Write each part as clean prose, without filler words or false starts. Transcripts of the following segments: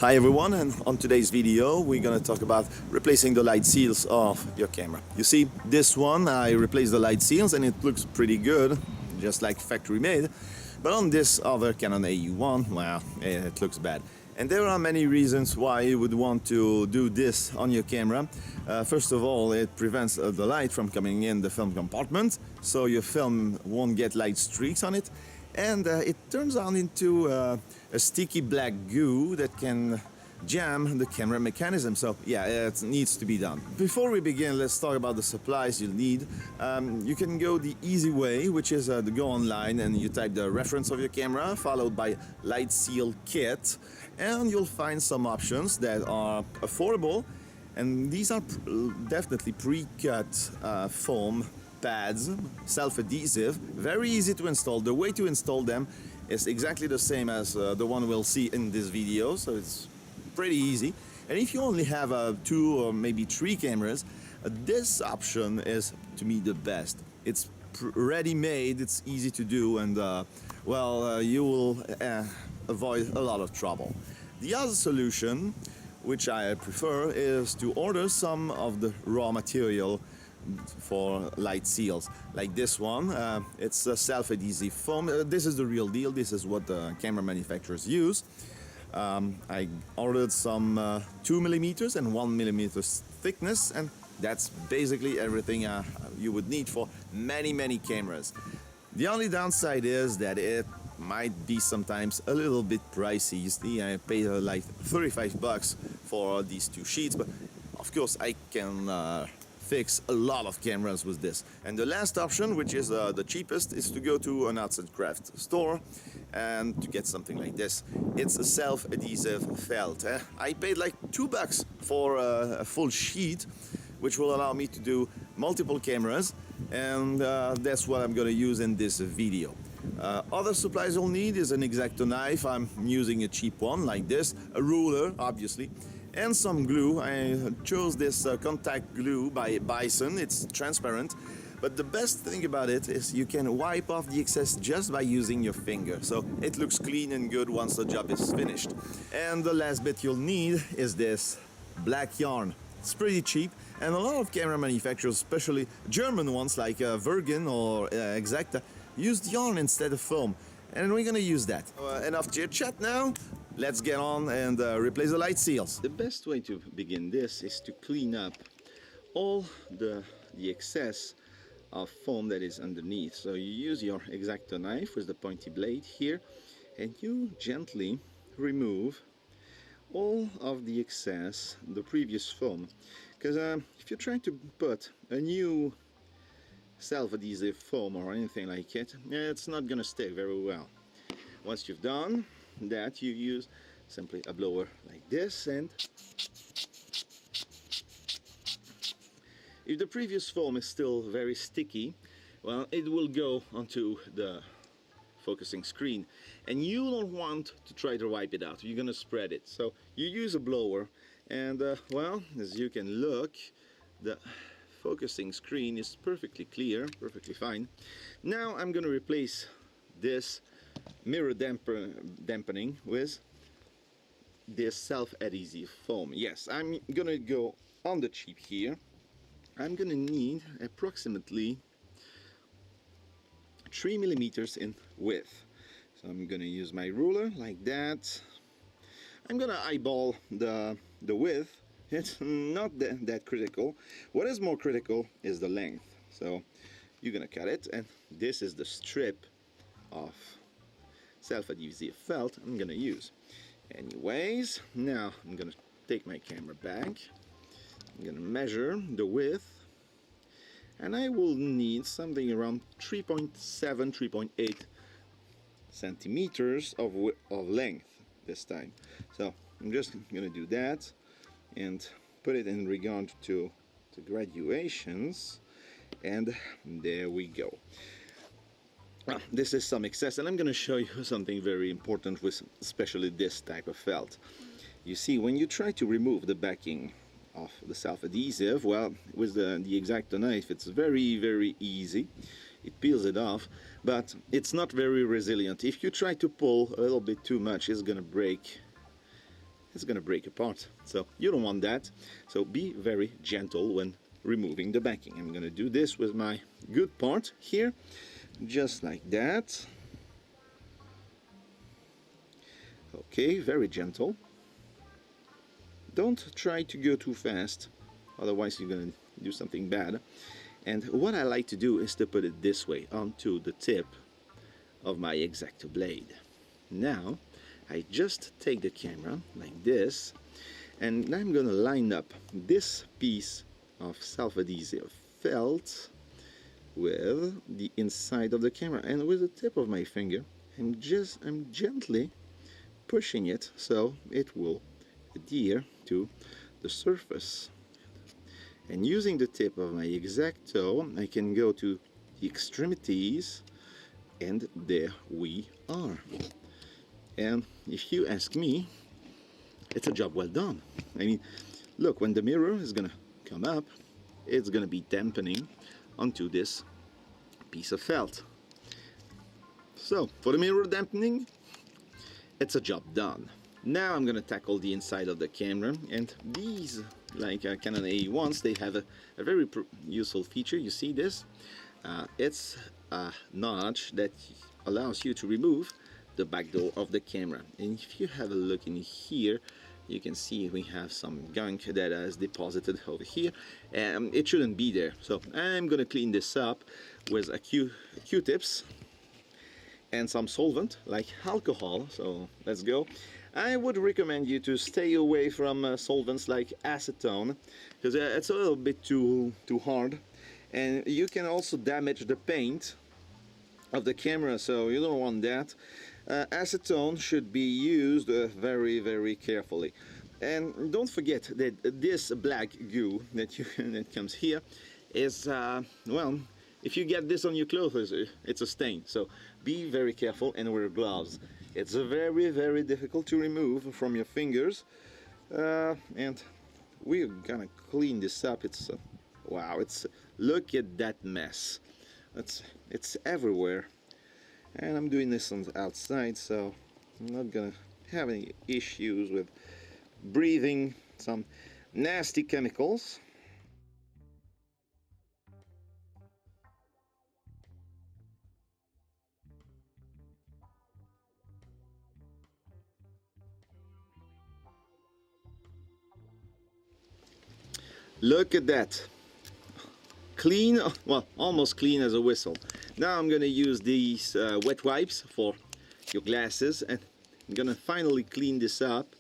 Hi everyone, and on today's video we're gonna talk about replacing the light seals of your camera. You see, this one I replaced the light seals and it looks pretty good, just like factory made. But on this other Canon AE1, well, it looks bad. And there are many reasons why you would want to do this on your camera. First of all, it prevents the light from coming in the film compartment, so your film won't get light streaks on it. And it turns out into a sticky black goo that can jam the camera mechanism. So yeah, it needs to be done. Before we begin, let's talk about the supplies you'll need. You can go the easy way, which is to go online and you type the reference of your camera, followed by light seal kit, and you'll find some options that are affordable. And these are definitely pre-cut foam pads, self-adhesive, very easy to install. The way to install them is exactly the same as the one we'll see in this video, so it's pretty easy. And if you only have 2 or maybe 3 cameras, this option is, to me, the best. It's ready-made, it's easy to do, and you will avoid a lot of trouble. The other solution, which I prefer, is to order some of the raw material for light seals, like this one. It's a self-adhesive foam. This is the real deal. This is what the camera manufacturers use. I ordered some 2mm and 1mm thickness, and that's basically everything you would need for many cameras. The only downside is that it might be sometimes a little bit pricey. You see, I paid like 35 bucks for these 2 sheets, but of course I can fix a lot of cameras with this. And the last option, which is the cheapest, is to go to an arts and craft store and to get something like this. It's a self-adhesive felt. I paid like 2 bucks for a full sheet, which will allow me to do multiple cameras, and that's what I'm gonna use in this video. Other supplies you'll need is an X-Acto knife. I'm using a cheap one like this, a ruler obviously, and some glue. I chose this contact glue by Bison. It's transparent, but the best thing about it is you can wipe off the excess just by using your finger, so it looks clean and good once the job is finished. And the last bit you'll need is this black yarn. It's pretty cheap, and a lot of camera manufacturers, especially German ones like Vergen or X-Acto, use yarn instead of foam, and we're gonna use that. Enough chit chat now. Let's get on and replace the light seals. The best way to begin this is to clean up all the excess of foam that is underneath. So you use your X-Acto knife with the pointy blade here, and you gently remove all of the excess, the previous foam. Because if you try to put a new self-adhesive foam or anything like it, it's not gonna stick very well. Once you've done that, you use simply a blower like this, and if the previous foam is still very sticky, well, it will go onto the focusing screen, and you don't want to try to wipe it out. You're gonna spread it, so you use a blower, and well, as you can look, the focusing screen is perfectly clear, perfectly fine. Now I'm gonna replace this mirror dampening with this self-adhesive foam. Yes, I'm gonna go on the cheap here. I'm gonna need approximately 3mm in width. So I'm gonna use my ruler like that. I'm gonna eyeball the width. It's not that critical. What is more critical is the length. So you're gonna cut it, and this is the strip of self-adhesive felt I'm gonna use. Anyways, now I'm gonna take my camera back. I'm gonna measure the width, and I will need something around 3.7, 3.8 centimeters of length this time. So I'm just gonna do that and put it in regard to the graduations, and there we go. This is some excess, and I'm going to show you something very important with especially this type of felt. You see, when you try to remove the backing of the self-adhesive, well, with the X-Acto knife, it's very easy. It peels it off, but it's not very resilient. If you try to pull a little bit too much, it's going to break it's gonna break apart. So you don't want that. So be very gentle when removing the backing. I'm gonna do this with my good part here, just like that. Okay, very gentle. Don't try to go too fast, otherwise you're gonna do something bad. And what I like to do is to put it this way onto the tip of my X-Acto blade. Now I just take the camera like this, and I'm gonna line up this piece of self-adhesive felt with the inside of the camera, and with the tip of my finger I'm gently pushing it so it will adhere to the surface. And using the tip of my X-Acto I can go to the extremities, and there we are. And if you ask me, it's a job well done. I mean, look, when the mirror is gonna come up, it's gonna be dampening onto this piece of felt. So for the mirror dampening, it's a job done. Now I'm gonna tackle the inside of the camera, and these, like Canon AE1s, they have a very useful feature. You see this? It's a notch that allows you to remove the back door of the camera. And if you have a look in here, you can see we have some gunk that is deposited over here, and it shouldn't be there. So I'm gonna clean this up with a Q-tips and some solvent like alcohol. So let's go. I would recommend you to stay away from solvents like acetone, because it's a little bit too hard, and you can also damage the paint of the camera, so you don't want that. Acetone should be used very carefully. And don't forget that this black goo that comes here is, well, if you get this on your clothes, it's a stain. So be very careful and wear gloves. It's very difficult to remove from your fingers. And we're gonna clean this up. It's wow, look at that mess. It's everywhere. And I'm doing this on the outside, so I'm not gonna have any issues with breathing some nasty chemicals. Look at that. Clean, well, almost clean as a whistle. Now I'm gonna use these wet wipes for your glasses, and I'm gonna finally clean this up.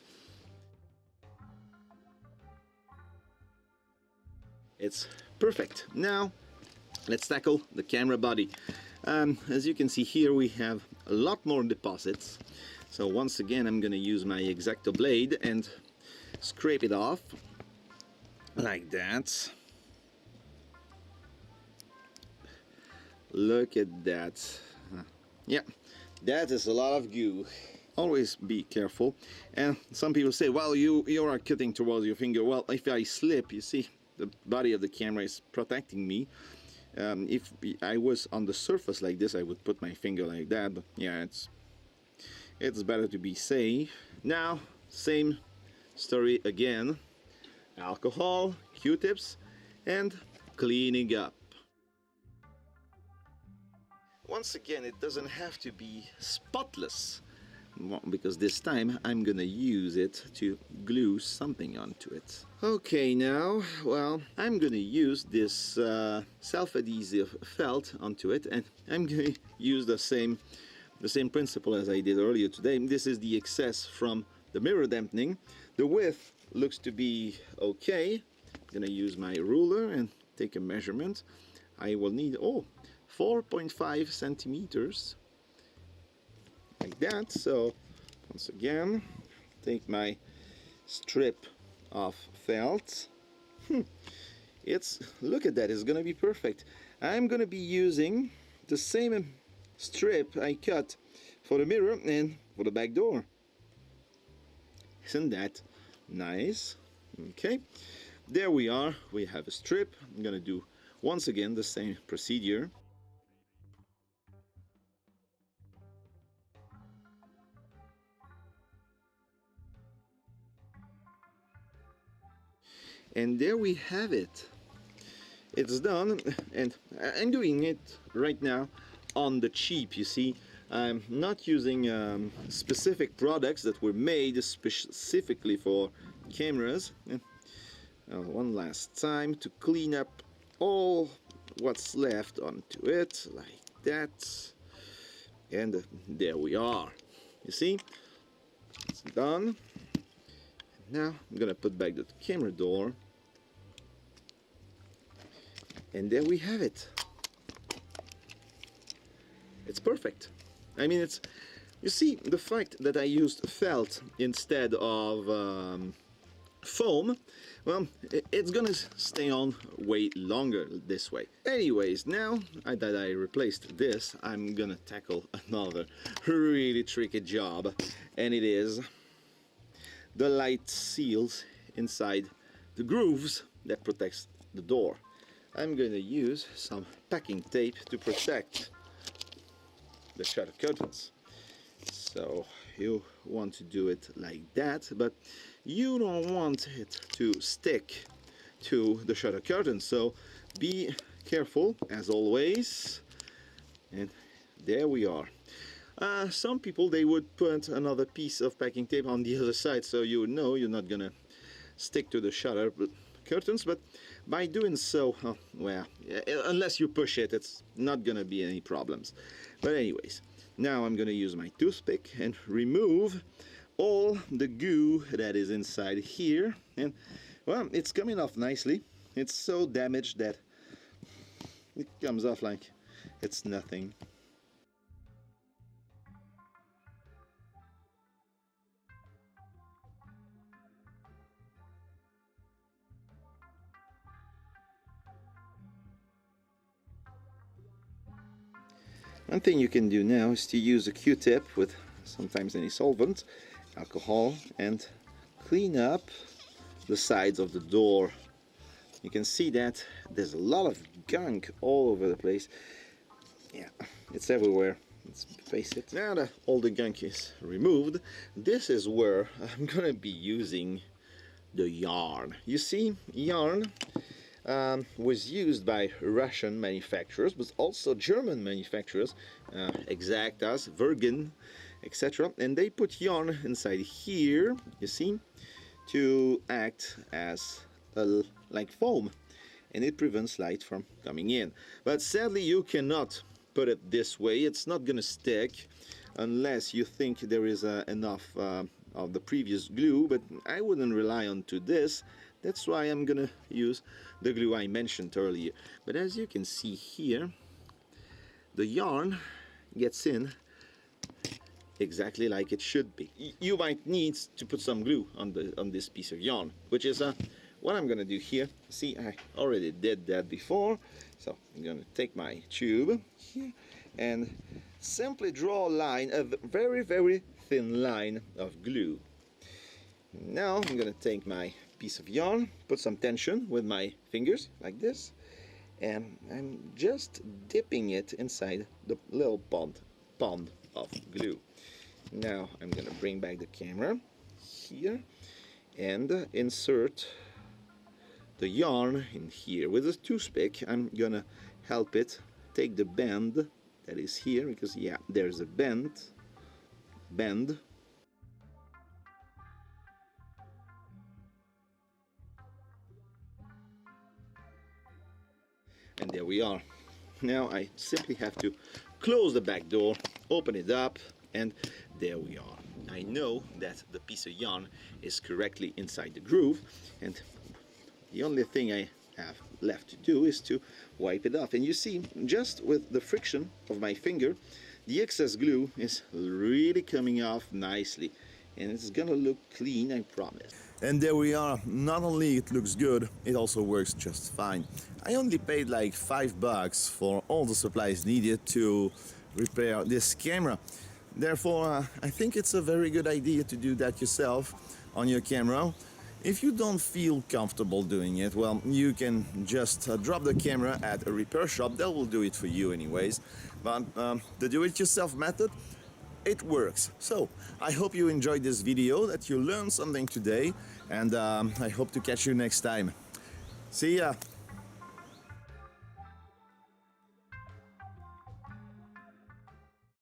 It's perfect. Now let's tackle the camera body. As you can see here, we have a lot more deposits. So once again, I'm gonna use my X-Acto blade and scrape it off like that. Look at that. Yeah, that is a lot of goo. Always be careful. And some people say, well, you are cutting towards your finger. Well, if I slip, you see, the body of the camera is protecting me. If I was on the surface like this, I would put my finger like that. But yeah, it's better to be safe. Now, same story again. Alcohol, Q-tips, and cleaning up. Once again, it doesn't have to be spotless, because this time I'm gonna use it to glue something onto it. Okay, now, well, I'm gonna use this self-adhesive felt onto it, and I'm gonna use the same principle as I did earlier today. This is the excess from the mirror dampening. The width looks to be okay. I'm gonna use my ruler and take a measurement. I will need 4.5 centimeters, like that. So once again, take my strip of felt. Look at that, it's gonna be perfect. I'm gonna be using the same strip I cut for the mirror and for the back door. Isn't that nice? Okay, there we are. We have a strip. I'm gonna do once again the same procedure. And there we have it. It's done, and I'm doing it right now on the cheap, you see. I'm not using specific products that were made specifically for cameras. One last time to clean up all what's left onto it, like that. And there we are. You see? It's done. Now I'm gonna put back the camera door. And there we have it. It's perfect. I mean, it's, you see, the fact that I used felt instead of foam, well, it's gonna stay on way longer this way. Anyways, now that I replaced this, I'm gonna tackle another really tricky job, and it is the light seals inside the grooves that protects the door. I'm going to use some packing tape to protect the shutter curtains. So you want to do it like that, but you don't want it to stick to the shutter curtain, so be careful as always. And there we are. Some people, they would put another piece of packing tape on the other side, so you know you're not gonna stick to the shutter curtains, but by doing so, well, unless you push it, it's not gonna be any problems. But anyways, now I'm gonna use my toothpick and remove all the goo that is inside here, and well, it's coming off nicely. It's so damaged that it comes off like it's nothing. One thing you can do now is to use a Q-tip with sometimes any solvent, alcohol, and clean up the sides of the door. You can see that there's a lot of gunk all over the place. Yeah, it's everywhere. Let's face it. Now that all the gunk is removed, this is where I'm gonna be using the yarn. You see, yarn was used by Russian manufacturers, but also German manufacturers, Exactas, Virgin, etc. And they put yarn inside here, you see, to act as like foam, and it prevents light from coming in. But sadly, you cannot put it this way. It's not gonna stick unless you think there is enough of the previous glue, but I wouldn't rely on to this. That's why I'm gonna use the glue I mentioned earlier. But as you can see here, the yarn gets in exactly like it should be. You might need to put some glue on this piece of yarn, which is what I'm gonna do here. See, I already did that before, so I'm gonna take my tube here and simply draw a line, a very, very thin line of glue. Now I'm gonna take my piece of yarn, put some tension with my fingers like this, and I'm just dipping it inside the little pond of glue. Now I'm gonna bring back the camera here and insert the yarn in here with a toothpick. I'm gonna help it take the bend that is here, because yeah, there's a bend. And there we are. Now I simply have to close the back door, open it up, and there we are. I know that the piece of yarn is correctly inside the groove, and the only thing I have left to do is to wipe it off. And you see, just with the friction of my finger, the excess glue is really coming off nicely, and it's gonna look clean, I promise. And there we are. Not only it looks good, it also works just fine. I only paid like $5 for all the supplies needed to repair this camera. Therefore, I think it's a very good idea to do that yourself on your camera. If you don't feel comfortable doing it, well, you can just drop the camera at a repair shop. That will do it for you anyways. But the do-it-yourself method, it works. So I hope you enjoyed this video, that you learned something today, and I hope to catch you next time. See ya.